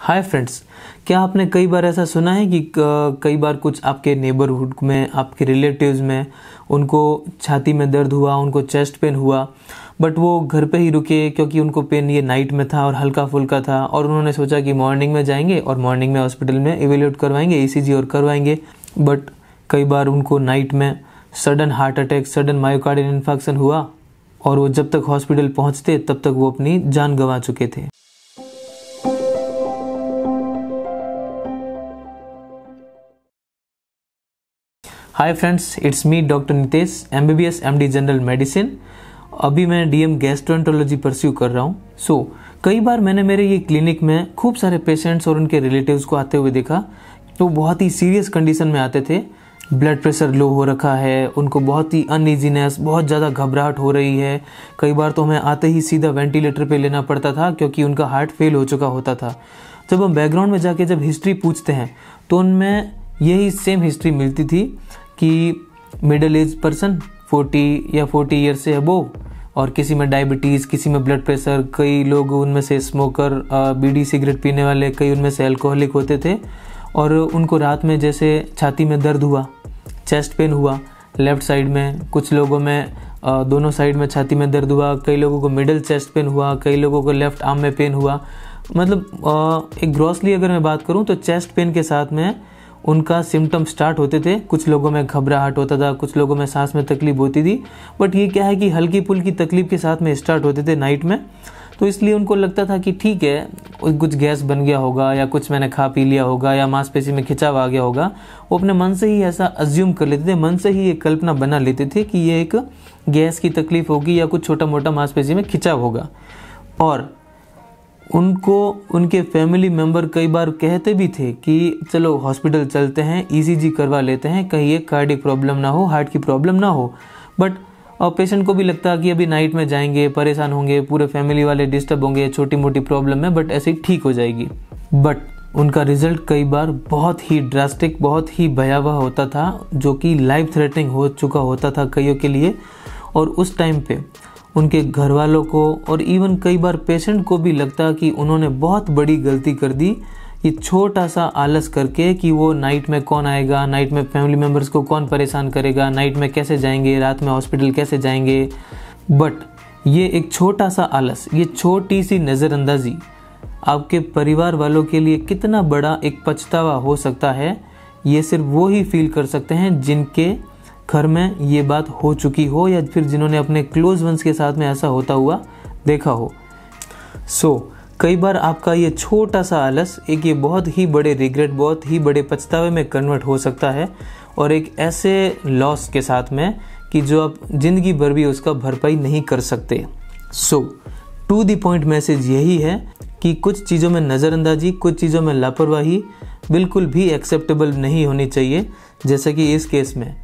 Hi friends, क्या आपने कई बार ऐसा सुना है कि कई बार कुछ आपके नेबरहुड में, आपके रिलेटिव्स में उनको छाती में दर्द हुआ, उनको चेस्ट पेन हुआ, बट वो घर पे ही रुके क्योंकि उनको पेन ये नाइट में था और हल्का फुल्का था और उन्होंने सोचा कि मॉर्निंग में जाएंगे और मॉर्निंग में हॉस्पिटल में इवेल्यूएट करवाएंगे, ईसीजी और करवाएंगे। बट कई बार उनको नाइट में sudden heart attack, sudden myocardial infarction हुआ और वो जब तक हॉस्पिटल पहुंचते तब तक वो अपनी जान गंवा चुके थे। Hi friends, it's me doctor Nitesh, MBBS MD general medicine. अभी मैं DM गैस्ट्रोएंटरोलॉजी परस्यू कर रहा हूँ। कई बार मैंने मेरे ये क्लिनिक में खूब सारे पेशेंट्स और उनके रिलेटिव्स को आते हुए देखा। तो बहुत ही सीरियस कंडीशन में आते थे, ब्लड प्रेशर लो हो रखा है, उनको बहुत ही अनईजीनेस, बहुत ज़्यादा घबराहट हो रही है। कई बार तो हमें आते ही सीधा वेंटिलेटर पे लेना पड़ता था क्योंकि उनका हार्ट फेल हो चुका होता था। जब हम बैकग्राउंड में जाके जब हिस्ट्री पूछते हैं तो उनमें यही सेम हिस्ट्री मिलती थी कि मिडिल एज पर्सन 40 या 40 ईयर से अबोव, और किसी में डायबिटीज़, किसी में ब्लड प्रेशर, कई लोग उनमें से स्मोकर, बीड़ी सिगरेट पीने वाले, कई उनमें से अल्कोहलिक होते थे। और उनको रात में जैसे छाती में दर्द हुआ, चेस्ट पेन हुआ लेफ़्ट साइड में, कुछ लोगों में दोनों साइड में छाती में दर्द हुआ, कई लोगों को मिडिल चेस्ट पेन हुआ, कई लोगों को लेफ़्ट आर्म में पेन हुआ। मतलब एक ग्रॉसली अगर मैं बात करूं तो चेस्ट पेन के साथ में उनका सिम्टम स्टार्ट होते थे। कुछ लोगों में घबराहट होता था, कुछ लोगों में सांस में तकलीफ होती थी, बट ये क्या है कि हल्की फुल्की तकलीफ के साथ में स्टार्ट होते थे नाइट में। तो इसलिए उनको लगता था कि ठीक है, कुछ गैस बन गया होगा या कुछ मैंने खा पी लिया होगा या मांसपेशी में खिंचाव आ गया होगा। वो अपने मन से ही ऐसा अज्यूम कर लेते थे, मन से ही ये कल्पना बना लेते थे कि ये एक गैस की तकलीफ होगी या कुछ छोटा मोटा मांसपेशी में खिंचाव होगा। और उनको उनके फैमिली मेंबर कई बार कहते भी थे कि चलो हॉस्पिटल चलते हैं, ECG करवा लेते हैं, कहीं ये कार्डियक प्रॉब्लम ना हो, हार्ट की प्रॉब्लम ना हो। बट पेशेंट को भी लगता कि अभी नाइट में जाएंगे, परेशान होंगे, पूरे फैमिली वाले डिस्टर्ब होंगे, छोटी मोटी प्रॉब्लम है बट ऐसे ही ठीक हो जाएगी। बट उनका रिजल्ट कई बार बहुत ही ड्रास्टिक, बहुत ही भयावह होता था, जो कि लाइफ थ्रेटनिंग हो चुका होता था कईयों के लिए। और उस टाइम पे उनके घर वालों को और इवन कई बार पेशेंट को भी लगता कि उन्होंने बहुत बड़ी गलती कर दी, ये छोटा सा आलस करके कि वो नाइट में कौन आएगा, नाइट में फैमिली मेम्बर्स को कौन परेशान करेगा, नाइट में कैसे जाएंगे, रात में हॉस्पिटल कैसे जाएंगे। बट ये एक छोटा सा आलस, ये छोटी सी नज़रअंदाजी आपके परिवार वालों के लिए कितना बड़ा एक पछतावा हो सकता है, ये सिर्फ वो ही फील कर सकते हैं जिनके घर में ये बात हो चुकी हो या फिर जिन्होंने अपने क्लोज वंस के साथ में ऐसा होता हुआ देखा हो। कई बार आपका ये छोटा सा आलस एक ये बहुत ही बड़े रिग्रेट, बहुत ही बड़े पछतावे में कन्वर्ट हो सकता है, और एक ऐसे लॉस के साथ में कि जो आप जिंदगी भर भी उसका भरपाई नहीं कर सकते। टू द पॉइंट मैसेज यही है कि कुछ चीज़ों में नज़रअंदाजी, कुछ चीज़ों में लापरवाही बिल्कुल भी एक्सेप्टेबल नहीं होनी चाहिए, जैसे कि इस केस में।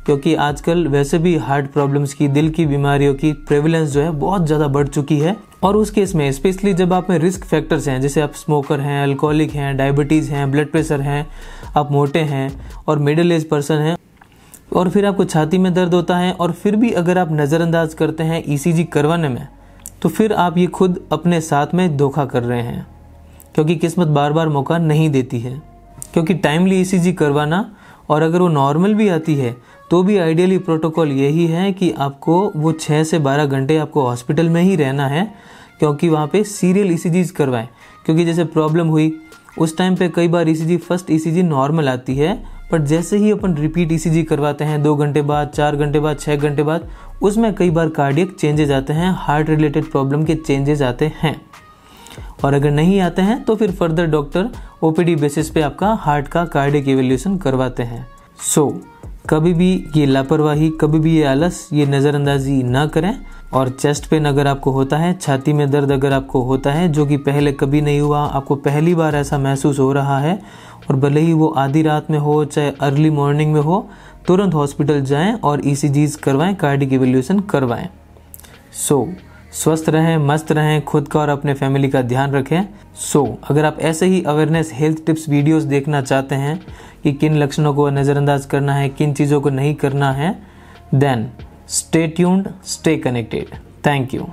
क्योंकि आजकल वैसे भी हार्ट प्रॉब्लम्स की, दिल की बीमारियों की प्रेवलेंस जो है बहुत ज़्यादा बढ़ चुकी है। और उस केस में स्पेशली जब आप में रिस्क फैक्टर्स हैं, जैसे आप स्मोकर हैं, अल्कोहलिक हैं, डायबिटीज़ हैं, ब्लड प्रेशर हैं, आप मोटे हैं और मिडिल एज पर्सन हैं, और फिर आपको छाती में दर्द होता है, और फिर भी अगर आप नज़रअंदाज करते हैं ECG करवाने में, तो फिर आप ये खुद अपने साथ में धोखा कर रहे हैं। क्योंकि किस्मत बार बार मौका नहीं देती है। क्योंकि टाइमली ECG करवाना, और अगर वो नॉर्मल भी आती है तो भी आइडियली प्रोटोकॉल यही है कि आपको वो 6 से 12 घंटे आपको हॉस्पिटल में ही रहना है, क्योंकि वहाँ पे सीरियल ECGs करवाएं। क्योंकि जैसे प्रॉब्लम हुई उस टाइम पे कई बार फर्स्ट ECG नॉर्मल आती है, बट जैसे ही अपन रिपीट ECG करवाते हैं 2 घंटे बाद, 4 घंटे बाद, 6 घंटे बाद, उसमें कई बार कार्डियक चेंजेज आते हैं, हार्ट रिलेटेड प्रॉब्लम के चेंजेस आते हैं। और अगर नहीं आते हैं तो फिर फर्दर डॉक्टर OPD बेसिस पे आपका हार्ट का कार्डियक इवैल्यूएशन करवाते हैं। कभी भी ये लापरवाही, कभी भी ये आलस, ये नज़रअंदाजी ना करें। और चेस्ट पेन अगर आपको होता है, छाती में दर्द अगर आपको होता है जो कि पहले कभी नहीं हुआ, आपको पहली बार ऐसा महसूस हो रहा है, और भले ही वो आधी रात में हो चाहे अर्ली मॉर्निंग में हो, तुरंत हॉस्पिटल जाएं और ECGs करवाएं, कार्डियक इवैल्यूएशन करवाएं। स्वस्थ रहें, मस्त रहें, खुद का और अपने फैमिली का ध्यान रखें। अगर आप ऐसे ही अवेयरनेस हेल्थ टिप्स वीडियोस देखना चाहते हैं कि किन लक्षणों को नज़रअंदाज करना है, किन चीज़ों को नहीं करना है, then stay tuned, stay connected. Thank you.